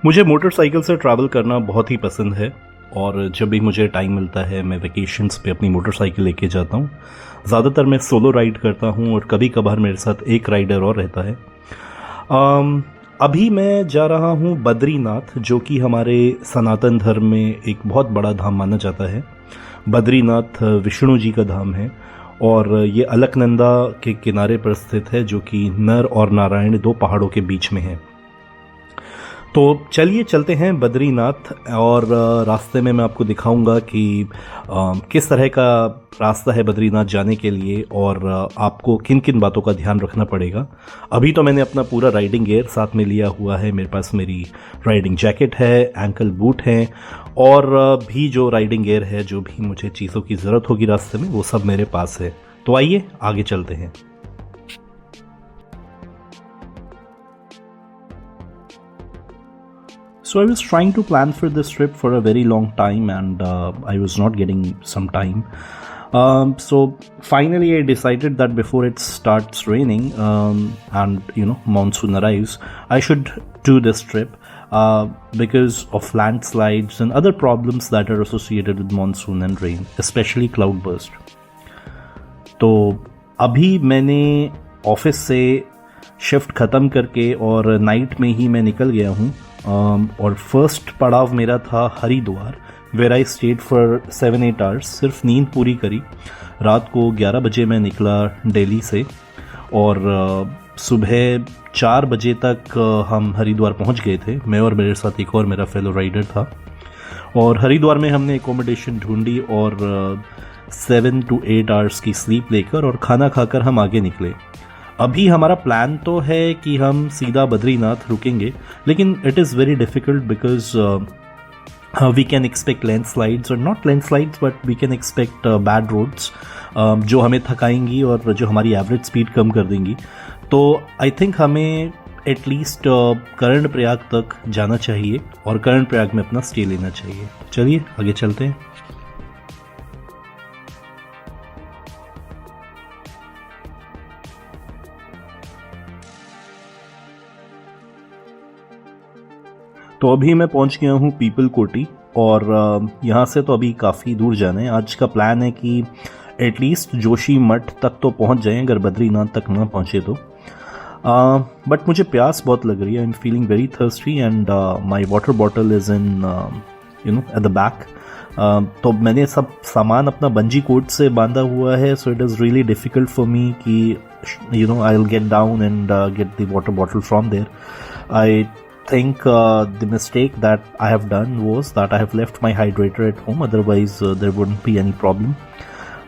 मुझे मोटरसाइकिल से ट्रैवल करना बहुत ही पसंद है और जब भी मुझे टाइम मिलता है मैं वेकेशंस पे अपनी मोटरसाइकिल लेके जाता हूँ। ज़्यादातर मैं सोलो राइड करता हूँ और कभी कभार मेरे साथ एक राइडर और रहता है। अम, अभी मैं जा रहा हूँ बद्रीनाथ, जो कि हमारे सनातन धर्म में एक बहुत बड़ा धाम माना जाता है। बद्रीनाथ विष्णु जी का धाम है और ये अलकनंदा के किनारे पर स्थित है, जो कि नर और नारायण दो पहाड़ों के बीच में है। तो चलिए चलते हैं बद्रीनाथ और रास्ते में मैं आपको दिखाऊंगा कि किस तरह का रास्ता है बद्रीनाथ जाने के लिए और आपको किन किन बातों का ध्यान रखना पड़ेगा। अभी तो मैंने अपना पूरा राइडिंग गियर साथ में लिया हुआ है। मेरे पास मेरी राइडिंग जैकेट है, एंकल बूट है और भी जो राइडिंग गियर है, जो भी मुझे चीज़ों की ज़रूरत होगी रास्ते में, वो सब मेरे पास है। तो आइए आगे चलते हैं। So I was trying to plan for this trip for a very long time and I was not getting some time. So finally I decided that before it starts raining and monsoon arrives, I should do this trip because of landslides and other problems that are associated with monsoon and rain, especially cloudburst. तो अभी मैंने office से shift ख़त्म करके और night में ही मैं निकल गया हूँ और फर्स्ट पड़ाव मेरा था Haridwar, where I stayed for 7-8 hours. सिर्फ नींद पूरी करी। रात को 11 बजे मैं निकला दिल्ली से और सुबह 4 बजे तक हम हरिद्वार पहुंच गए थे। मैं और मेरे साथ एक और मेरा फेलो राइडर था और हरिद्वार में हमने एकोमोडेशन ढूंढी और 7 to 8 आवर्स की स्लीप लेकर और खाना खाकर हम आगे निकले। अभी हमारा प्लान तो है कि हम सीधा बद्रीनाथ रुकेंगे, लेकिन it is very difficult because we can expect landslides और not landslides but we can expect bad roads जो हमें थकाएंगी और जो हमारी एवरेज स्पीड कम कर देंगी। तो आई थिंक हमें एटलीस्ट कर्णप्रयाग तक जाना चाहिए और कर्णप्रयाग में अपना स्टे लेना चाहिए। चलिए आगे चलते हैं। तो अभी मैं पहुंच गया हूं पीपल कोटी और यहाँ से तो अभी काफ़ी दूर जाना है। आज का प्लान है कि एटलीस्ट जोशी मठ तक तो पहुंच जाएं, अगर बद्रीनाथ तक ना पहुंचे तो। बट मुझे प्यास बहुत लग रही है। I am feeling very thirsty and my water bottle is in at the back. तो मैंने सब सामान अपना बंजी कोट से बांधा हुआ है, so it is really difficult for me कि I will get down and get the water bottle from there. I think the mistake that I have done was that I have left my hydrator at home, otherwise there wouldn't be any problem.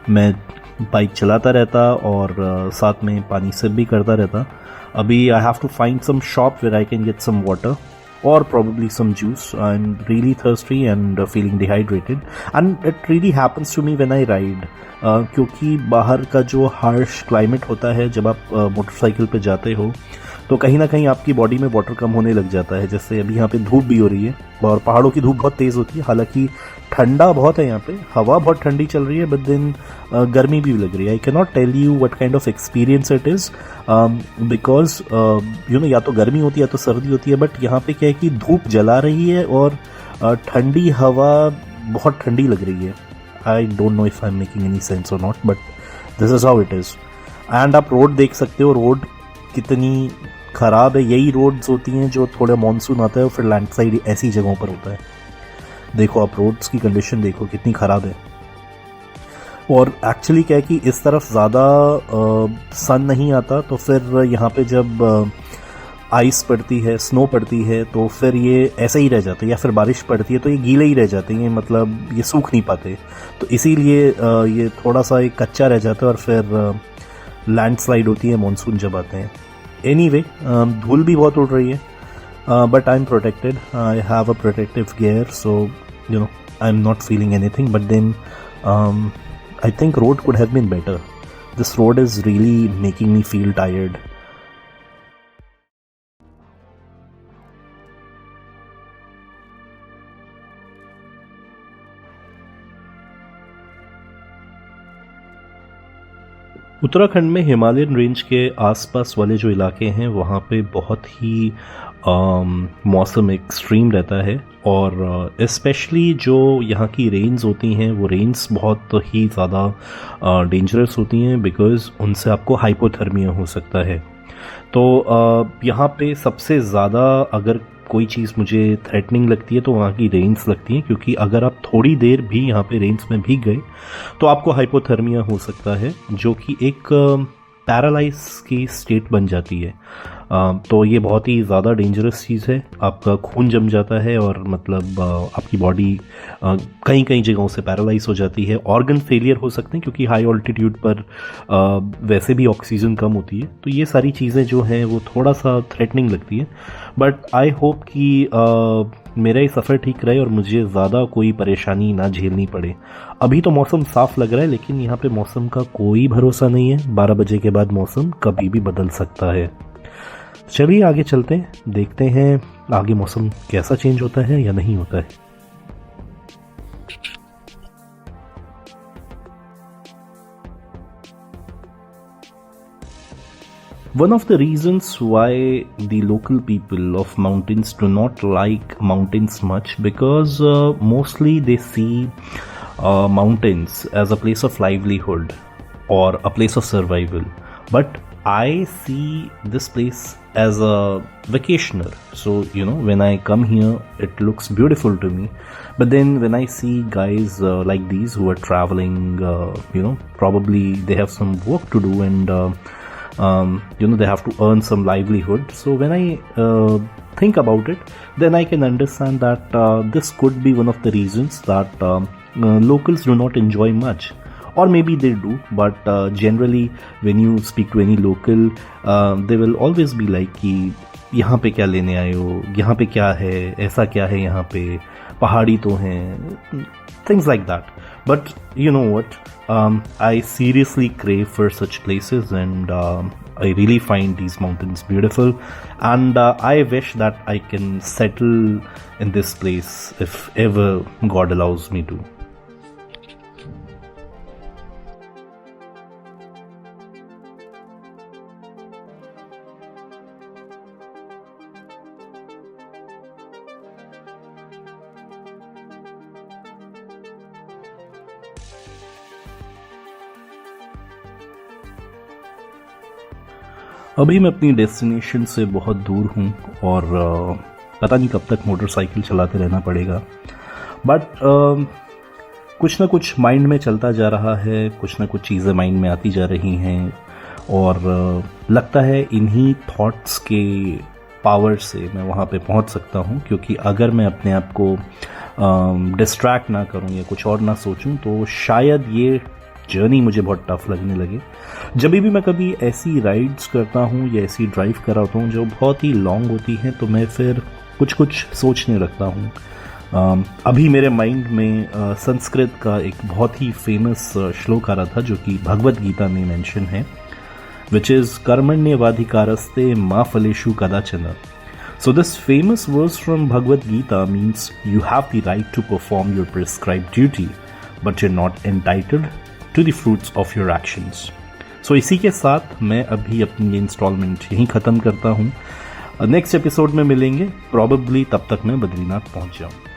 मैं bike चलाता रहता और साथ में पानी SIP भी करता रहता। अभी I have to find some shop where I can get some water or probably some juice. I'm really thirsty and feeling dehydrated and it really happens to me when I ride. क्योंकि बाहर का जो harsh climate होता है जब आप motorcycle पे जाते हो तो कहीं ना कहीं आपकी बॉडी में वाटर कम होने लग जाता है। जैसे अभी यहाँ पे धूप भी हो रही है और पहाड़ों की धूप बहुत तेज़ होती है। हालांकि ठंडा बहुत है यहाँ पे, हवा बहुत ठंडी चल रही है, बट देन गर्मी भी लग रही है। I can not tell you what kind of experience it is because या तो गर्मी होती है या तो सर्दी होती है, बट यहाँ पे क्या है कि धूप जला रही है और ठंडी हवा बहुत ठंडी लग रही है। I don't know if I am making any sense और not, but this is how it is. And आप रोड देख सकते हो, रोड कितनी ख़राब है। यही रोड्स होती हैं जो थोड़ा मॉनसून आता है और फिर लैंडस्लाइड ऐसी जगहों पर होता है। देखो आप रोड्स की कंडीशन देखो कितनी ख़राब है। और एक्चुअली क्या है कि इस तरफ ज़्यादा सन नहीं आता, तो फिर यहाँ पे जब आइस पड़ती है, स्नो पड़ती है, तो फिर ये ऐसे ही रह जाते हैं, या फिर बारिश पड़ती है तो ये गीले ही रह जाते हैं, मतलब ये सूख नहीं पाते। तो इसीलिए ये थोड़ा सा एक कच्चा रह जाता है और फिर लैंडस्लाइड होती है मॉनसून जब आते हैं। एनीवे धूल भी बहुत उड़ रही है, but I am protected. I have a protective gear, so I am not feeling anything. But then I think road could have been better. This road is really making me feel tired. Uttarakhand में Himalayan range के आसपास वाले जो इलाके हैं वहाँ पे बहुत ही मौसम एक्सट्रीम रहता है और स्पेशली जो यहाँ की रेंज होती हैं वो रेंज बहुत ही ज़्यादा डेंजरस होती हैं बिकॉज़ उनसे आपको हाइपोथर्मिया हो सकता है। तो यहाँ पे सबसे ज़्यादा अगर कोई चीज़ मुझे थ्रेटनिंग लगती है तो वहाँ की रेंज लगती है, क्योंकि अगर आप थोड़ी देर भी यहाँ पे रेंज में भीग गए तो आपको हाइपोथर्मिया हो सकता है, जो कि एक पैरालाइज की स्टेट बन जाती है। तो ये बहुत ही ज़्यादा डेंजरस चीज़ है। आपका खून जम जाता है और मतलब आपकी बॉडी कई कई जगहों से पैरालाइज हो जाती है। ऑर्गन फेलियर हो सकते हैं क्योंकि हाई ऑल्टीट्यूड पर वैसे भी ऑक्सीजन कम होती है। तो ये सारी चीज़ें जो हैं वो थोड़ा सा थ्रेटनिंग लगती है, बट आई होप कि मेरा ही सफ़र ठीक रहे और मुझे ज़्यादा कोई परेशानी ना झेलनी पड़े। अभी तो मौसम साफ़ लग रहा है, लेकिन यहाँ पे मौसम का कोई भरोसा नहीं है। 12 बजे के बाद मौसम कभी भी बदल सकता है। चलिए आगे चलते हैं, देखते हैं आगे मौसम कैसा चेंज होता है या नहीं होता है। One of the reasons why the local people of mountains do not like mountains much, because mostly they see mountains as a place of livelihood or a place of survival. But I see this place as a vacationer. So, you know, when I come here, it looks beautiful to me. But then when I see guys like these who are traveling, you know, probably they have some work to do and you know, they have to earn some livelihood. So when I think about it, then I can understand that this could be one of the reasons that locals do not enjoy much. Or maybe they do, but generally when you speak to any local, they will always be like कि यहाँ पे क्या लेने आए हो, यहाँ पे क्या है, ऐसा क्या है यहाँ पे, पहाड़ी तो हैं, things like that. But you know what, I seriously crave for such places and I really find these mountains beautiful, and I wish that I can settle in this place if ever God allows me to. अभी मैं अपनी destination से बहुत दूर हूँ और पता नहीं कब तक मोटरसाइकिल चलाते रहना पड़ेगा, बट कुछ ना कुछ माइंड में चलता जा रहा है, कुछ ना कुछ चीज़ें माइंड में आती जा रही हैं और लगता है इन्हीं थॉट्स के पावर से मैं वहाँ पे पहुँच सकता हूँ। क्योंकि अगर मैं अपने आप को डिस्ट्रैक्ट ना करूँ या कुछ और ना सोचूं तो शायद ये जर्नी मुझे बहुत टफ लगने लगे। जब भी मैं कभी ऐसी राइड्स करता हूँ या ऐसी ड्राइव कराता हूँ जो बहुत ही लॉन्ग होती हैं तो मैं फिर कुछ कुछ सोचने लगता हूँ। अभी मेरे माइंड में संस्कृत का एक बहुत ही फेमस श्लोक आ रहा था जो कि भगवद गीता में मेंशन है, विच इज़ कर्मण्येवाधिकारस्ते मा फलेषु कदाचन। So this famous verse from Bhagavad Gita means you have the right to perform your prescribed duty, but you're not entitled to the fruits of your actions. So इसी के साथ मैं अभी अपनी इंस्टॉलमेंट यहीं ख़त्म करता हूँ। नेक्स्ट एपिसोड में मिलेंगे, प्रॉबेबली तब तक मैं बद्रीनाथ पहुँच जाऊँ।